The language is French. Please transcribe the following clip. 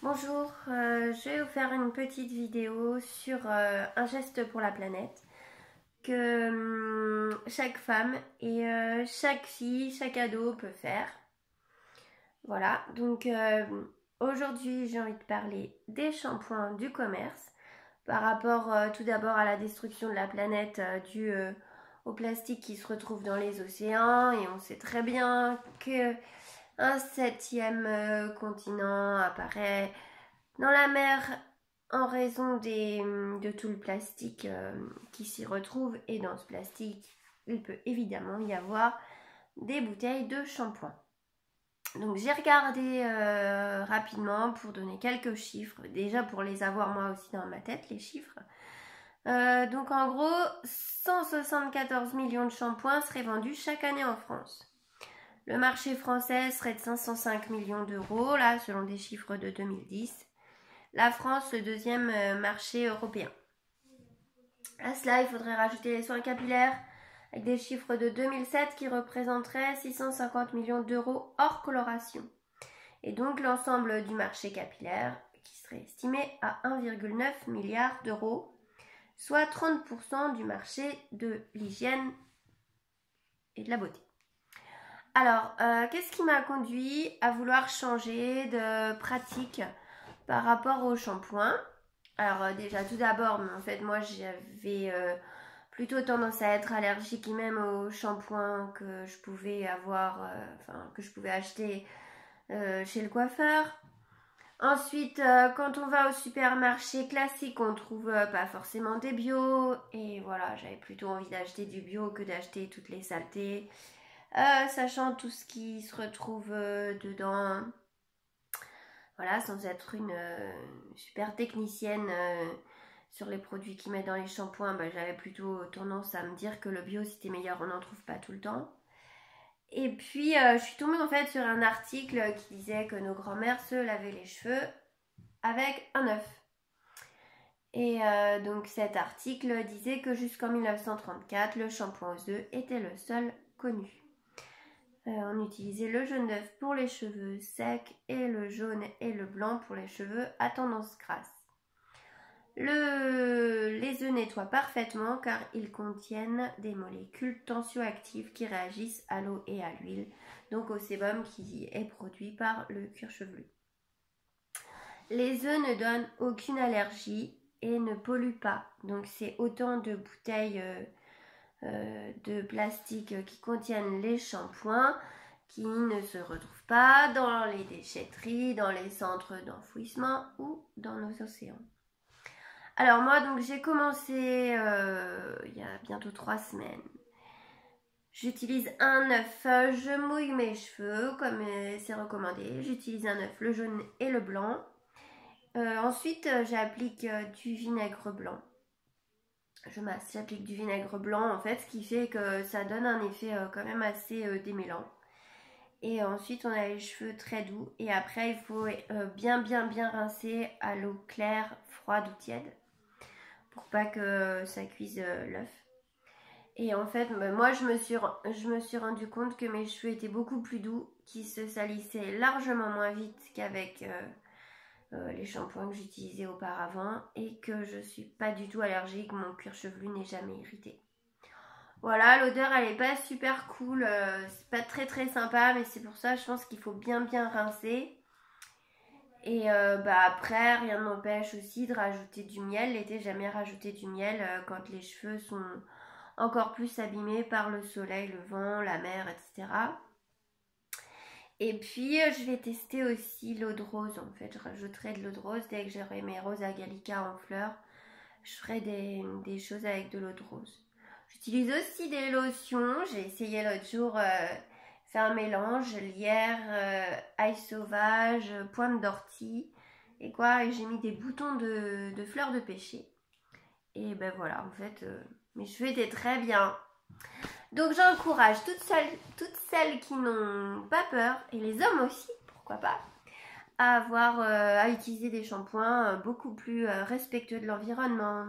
Bonjour, je vais vous faire une petite vidéo sur un geste pour la planète que chaque femme et chaque fille, chaque ado peut faire. Voilà, donc aujourd'hui j'ai envie de parler des shampoings du commerce par rapport tout d'abord à la destruction de la planète due au plastique qui se retrouve dans les océans, et on sait très bien que un septième continent apparaît dans la mer en raison de tout le plastique qui s'y retrouve. Et dans ce plastique, il peut évidemment y avoir des bouteilles de shampoing. Donc j'ai regardé rapidement pour donner quelques chiffres, déjà pour les avoir moi aussi dans ma tête, les chiffres. Donc en gros, 174 millions de shampoings seraient vendus chaque année en France. Le marché français serait de 505 millions d'euros, là, selon des chiffres de 2010. La France, le deuxième marché européen. À cela, il faudrait rajouter les soins capillaires avec des chiffres de 2007 qui représenteraient 650 millions d'euros hors coloration. Et donc l'ensemble du marché capillaire qui serait estimé à 1,9 milliard d'euros, soit 30% du marché de l'hygiène et de la beauté. Alors, qu'est-ce qui m'a conduit à vouloir changer de pratique par rapport au shampoing? Alors déjà tout d'abord, en fait moi j'avais plutôt tendance à être allergique même au shampoing que je pouvais avoir, que je pouvais acheter chez le coiffeur. Ensuite, quand on va au supermarché classique, on trouve pas forcément des bio. Et voilà, j'avais plutôt envie d'acheter du bio que d'acheter toutes les saletés. Sachant tout ce qui se retrouve dedans. Voilà, sans être une super technicienne sur les produits qu'ils mettent dans les shampoings, j'avais plutôt tendance à me dire que le bio c'était meilleur, on n'en trouve pas tout le temps. Et puis je suis tombée en fait sur un article qui disait que nos grands-mères se lavaient les cheveux avec un œuf. Et donc cet article disait que jusqu'en 1934, le shampoing aux œufs était le seul connu. On utilisait le jaune d'œuf pour les cheveux secs et le jaune et le blanc pour les cheveux à tendance grasse. Les œufs nettoient parfaitement car ils contiennent des molécules tensioactives qui réagissent à l'eau et à l'huile, donc au sébum qui est produit par le cuir chevelu. Les œufs ne donnent aucune allergie et ne polluent pas, donc c'est autant de bouteilles de plastique qui contiennent les shampoings qui ne se retrouvent pas dans les déchetteries, dans les centres d'enfouissement ou dans nos océans. Alors moi donc j'ai commencé il y a bientôt 3 semaines. J'utilise un œuf, je mouille mes cheveux comme c'est recommandé. J'utilise un œuf, le jaune et le blanc. Ensuite j'applique du vinaigre blanc. J'applique du vinaigre blanc en fait, ce qui fait que ça donne un effet quand même assez démêlant. Et ensuite on a les cheveux très doux, et après il faut bien rincer à l'eau claire, froide ou tiède pour pas que ça cuise l'œuf. Et en fait moi je me suis rendu compte que mes cheveux étaient beaucoup plus doux, qu'ils se salissaient largement moins vite qu'avec les shampoings que j'utilisais auparavant, et que je suis pas du tout allergique, mon cuir chevelu n'est jamais irrité. Voilà, l'odeur elle est pas super cool, c'est pas très sympa, mais c'est pour ça je pense qu'il faut bien rincer. Et après rien ne m'empêche aussi de rajouter du miel. L'été j'aime bien rajouter du miel quand les cheveux sont encore plus abîmés par le soleil, le vent, la mer, etc. Et puis je vais tester aussi l'eau de rose. En fait je rajouterai de l'eau de rose dès que j'aurai mes roses agalica en fleurs. Je ferai des choses avec de l'eau de rose. J'utilise aussi des lotions. J'ai essayé l'autre jour faire un mélange lierre, ail sauvage, pointe d'ortie et j'ai mis des boutons de fleurs de pêcher. Et ben voilà, en fait mes cheveux étaient très bien. Donc j'encourage toutes celles qui n'ont pas peur, et les hommes aussi, pourquoi pas, à utiliser des shampoings beaucoup plus respectueux de l'environnement.